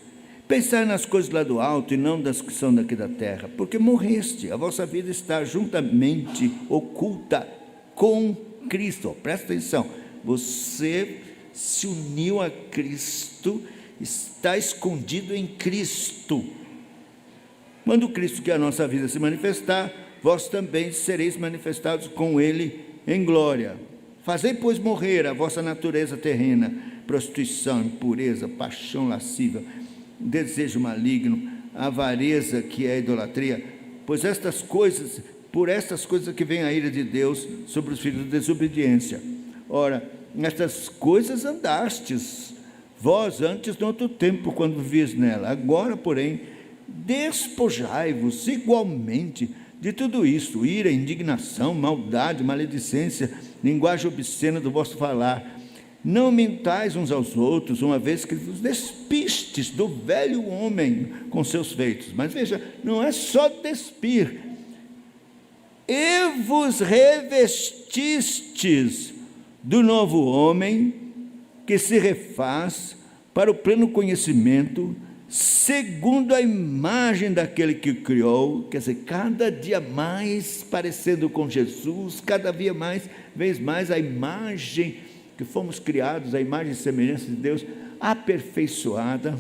Speaker 2: Pensai nas coisas lá do alto e não das que são daqui da terra, porque morreste, a vossa vida está juntamente oculta com Cristo. Presta atenção, você se uniu a Cristo, está escondido em Cristo. Quando Cristo, que é a nossa vida, se manifestar, vós também sereis manifestados com Ele em glória. Fazei, pois, morrer a vossa natureza terrena, prostituição, impureza, paixão lasciva, desejo maligno, avareza, que é a idolatria, pois por estas coisas que vem a ira de Deus sobre os filhos de desobediência. Ora, nestas coisas andastes, vós antes, no outro tempo, quando vivias nela. Agora, porém, despojai-vos igualmente de tudo isto: ira, indignação, maldade, maledicência, linguagem obscena do vosso falar. Não mentais uns aos outros, uma vez que vos despistes do velho homem com seus feitos. Mas veja, não é só despir. E vos revestistes do novo homem, que se refaz para o pleno conhecimento, segundo a imagem daquele que o criou. Quer dizer, cada dia mais parecendo com Jesus, cada vez mais a imagem que fomos criados, a imagem e semelhança de Deus, aperfeiçoada,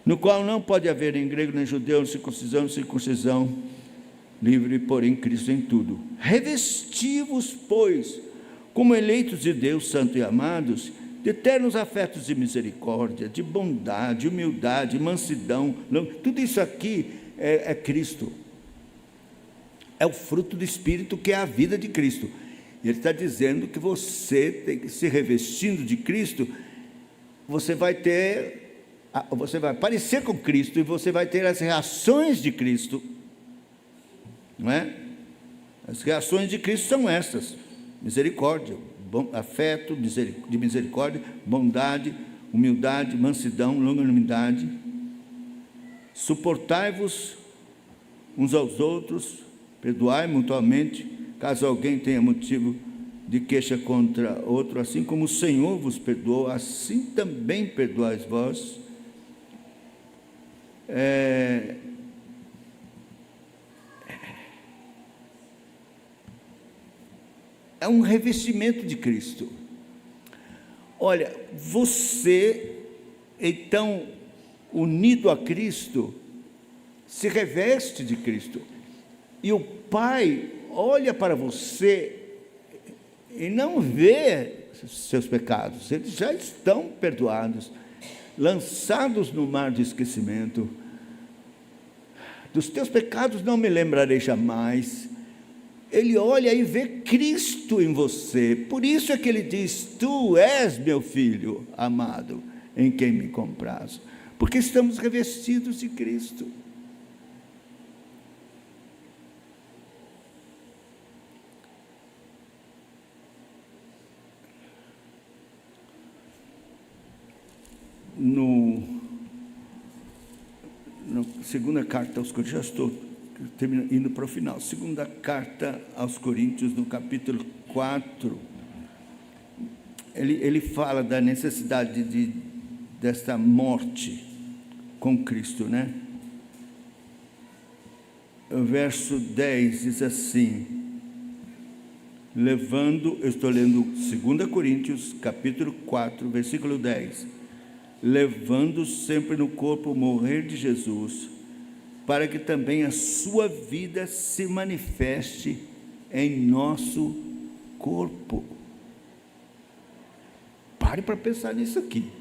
Speaker 2: no qual não pode haver nem grego, nem judeu, circuncisão, livre, porém Cristo em tudo. Revesti-vos, pois, como eleitos de Deus, santos e amados, de eternos afetos de misericórdia, de bondade, humildade, mansidão. Tudo isso aqui é Cristo. É o fruto do Espírito, que é a vida de Cristo. E ele está dizendo que você tem que se revestindo de Cristo, você vai parecer com Cristo, e você vai ter as reações de Cristo, não é? As reações de Cristo são essas: misericórdia, afeto de misericórdia, bondade, humildade, mansidão, longanimidade. Suportai-vos uns aos outros, perdoai mutuamente, caso alguém tenha motivo de queixa contra outro, assim como o Senhor vos perdoou, assim também perdoais vós. É um revestimento de Cristo. Olha, você, então, unido a Cristo, se reveste de Cristo. E o Pai olha para você e não vê seus pecados, eles já estão perdoados, lançados no mar de esquecimento. Dos teus pecados não me lembrarei jamais. Ele olha e vê Cristo em você. Por isso é que ele diz: tu és meu filho amado, em quem me comprazo. Porque estamos revestidos de Cristo. Segunda carta aos Coríntios, já estou indo para o final. Segunda carta aos Coríntios, no capítulo 4, ele fala da necessidade desta morte com Cristo, né? O verso 10 diz assim, eu estou lendo 2 Coríntios, capítulo 4, versículo 10, levando sempre no corpo o morrer de Jesus, para que também a sua vida se manifeste em nosso corpo. Pare para pensar nisso aqui.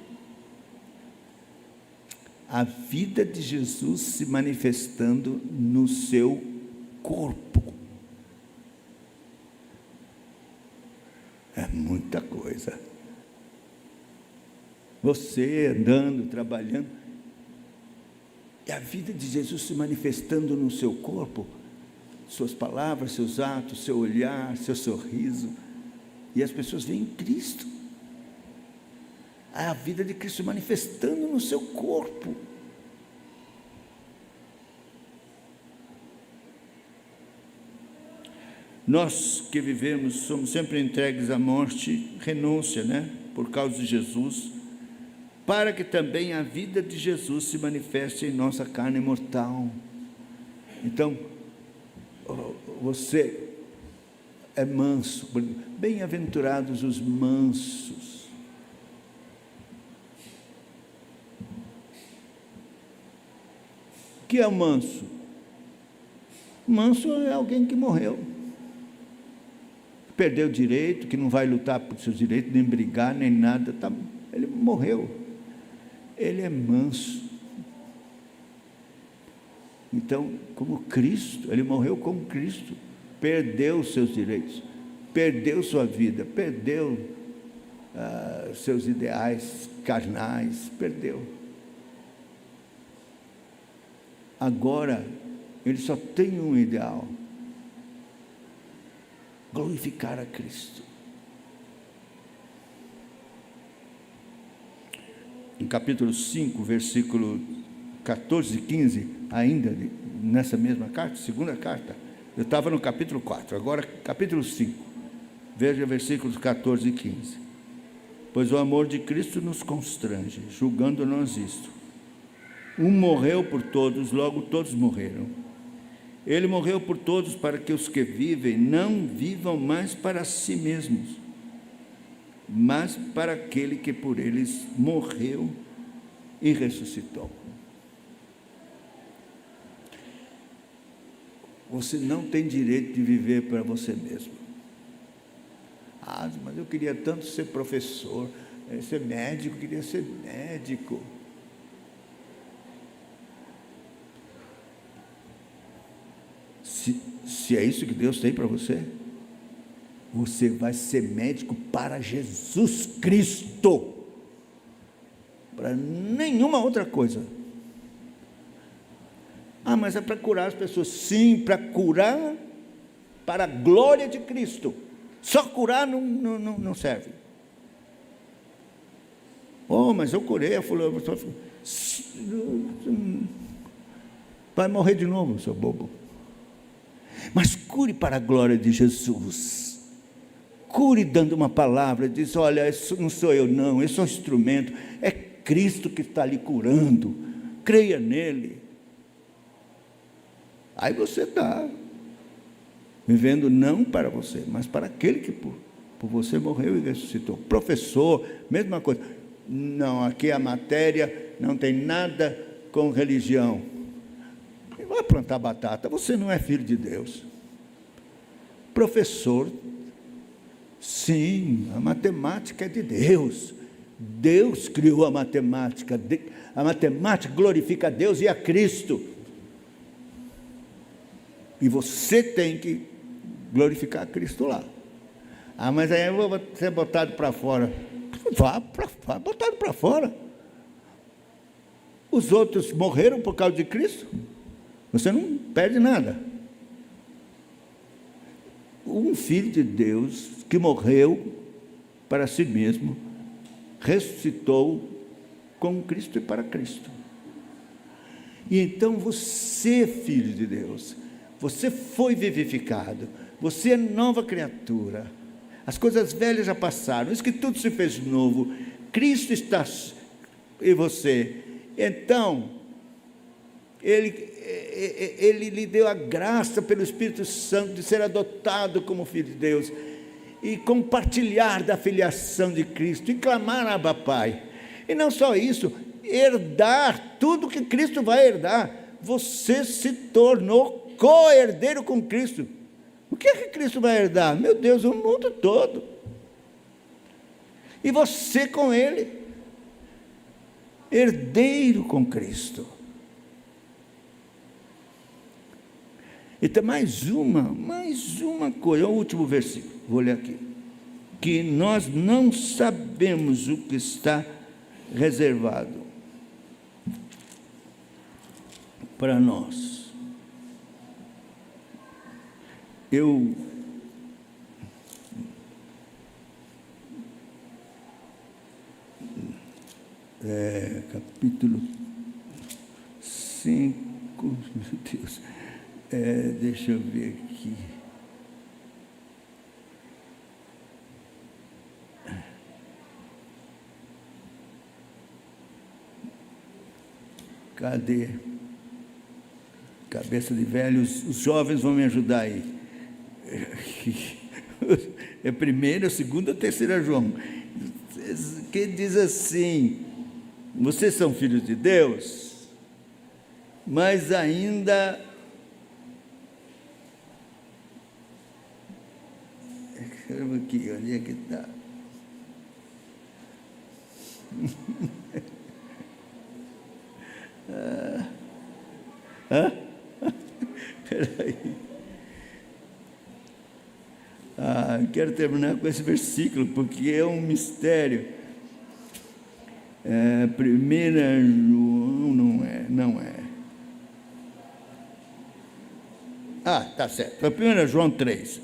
Speaker 2: A vida de Jesus se manifestando no seu corpo. É muita coisa. Você andando, trabalhando, e a vida de Jesus se manifestando no seu corpo, suas palavras, seus atos, seu olhar, seu sorriso, e as pessoas veem Cristo. A vida de Cristo manifestando no seu corpo. Nós que vivemos, somos sempre entregues à morte, renúncia, né? Por causa de Jesus, para que também a vida de Jesus se manifeste em nossa carne mortal. Então, você é manso, bem-aventurados os mansos. O que é o manso? Manso é alguém que morreu, perdeu o direito, que não vai lutar por seus direitos, nem brigar, nem nada, ele morreu. Ele é manso. Então, como Cristo, ele morreu como Cristo, perdeu os seus direitos, perdeu sua vida, perdeu seus ideais carnais, perdeu. Agora, ele só tem um ideal: glorificar a Cristo. Em capítulo 5, versículo 14 e 15, ainda nessa mesma carta, segunda carta, eu estava no capítulo 4, agora capítulo 5, veja versículos 14 e 15. Pois o amor de Cristo nos constrange, julgando-nos isto: um morreu por todos, logo todos morreram. Ele morreu por todos, para que os que vivem não vivam mais para si mesmos, mas para aquele que por eles morreu e ressuscitou. Você não tem direito de viver para você mesmo. Mas eu queria tanto ser professor, ser médico, queria ser médico. Se é isso que Deus tem para você, você vai ser médico para Jesus Cristo, para nenhuma outra coisa. Ah, mas é para curar as pessoas. Sim, para curar, para a glória de Cristo. Só curar não serve. Oh, mas eu curei, vai morrer de novo, seu bobo. Mas cure para a glória de Jesus. Cure dando uma palavra, diz: olha, isso não sou eu não, eu sou um instrumento, é Cristo que está lhe curando, creia nele. Aí você está vivendo não para você, mas para aquele que por você morreu e ressuscitou. Professor, mesma coisa. Não, aqui a matéria não tem nada com religião. Vai plantar batata, você não é filho de Deus. Professor, sim, a matemática é de Deus. Deus criou a matemática. A matemática glorifica a Deus e a Cristo. E você tem que glorificar a Cristo lá. Ah, mas aí eu vou ser botado para fora. Vá botado para fora. Os outros morreram por causa de Cristo. Você não perde nada. Um filho de Deus que morreu para si mesmo, ressuscitou com Cristo e para Cristo. E então você, filho de Deus, você foi vivificado, você é nova criatura. As coisas velhas já passaram, isso que tudo se fez novo. Cristo está em você. Então, Ele lhe deu a graça pelo Espírito Santo de ser adotado como filho de Deus e compartilhar da filiação de Cristo e clamar a Abba Pai. E não só isso, herdar tudo que Cristo vai herdar. Você se tornou co-herdeiro com Cristo. O que é que Cristo vai herdar? Meu Deus, o mundo todo. E você com Ele, herdeiro com Cristo. E tem mais uma coisa, o último versículo, vou ler aqui. Que nós não sabemos o que está reservado para nós. Capítulo 5, meu Deus. Deixa eu ver aqui. Cadê? Cabeça de velhos, os jovens vão me ajudar aí. É 1ª, 2ª, 3ª João. Que diz assim: vocês são filhos de Deus, mas ainda aqui, onde é que está? Peraí. Quero terminar com esse versículo, porque é um mistério. 1ª João, não é. Tá certo. 1ª João 3,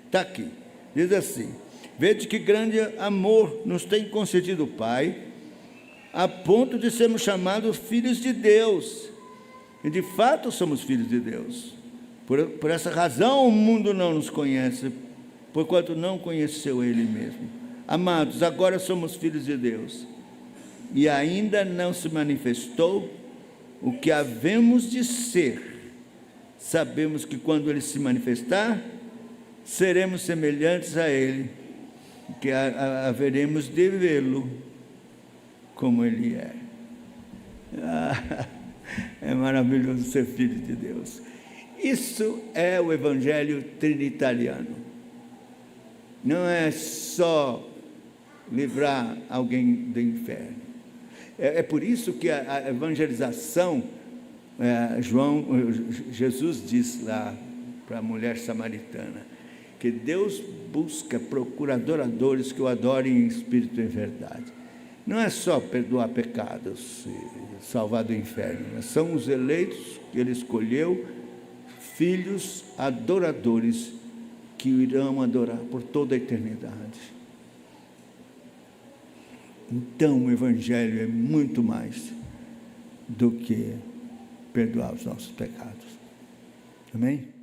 Speaker 2: está aqui. Diz assim: vede que grande amor nos tem concedido o Pai, a ponto de sermos chamados filhos de Deus. E de fato somos filhos de Deus. Por essa razão o mundo não nos conhece, porquanto não conheceu Ele mesmo. Amados, agora somos filhos de Deus, e ainda não se manifestou o que havemos de ser. Sabemos que quando Ele se manifestar, seremos semelhantes a Ele, que haveremos de vê-lo como Ele é. É maravilhoso ser filho de Deus. Isso é o Evangelho trinitariano. Não é só livrar alguém do inferno. É por isso que a evangelização, Jesus diz lá para a mulher samaritana, que Deus procura adoradores que o adorem em espírito e em verdade. Não é só perdoar pecados e salvar do inferno, são os eleitos que Ele escolheu, filhos adoradores que o irão adorar por toda a eternidade. Então o Evangelho é muito mais do que perdoar os nossos pecados. Amém?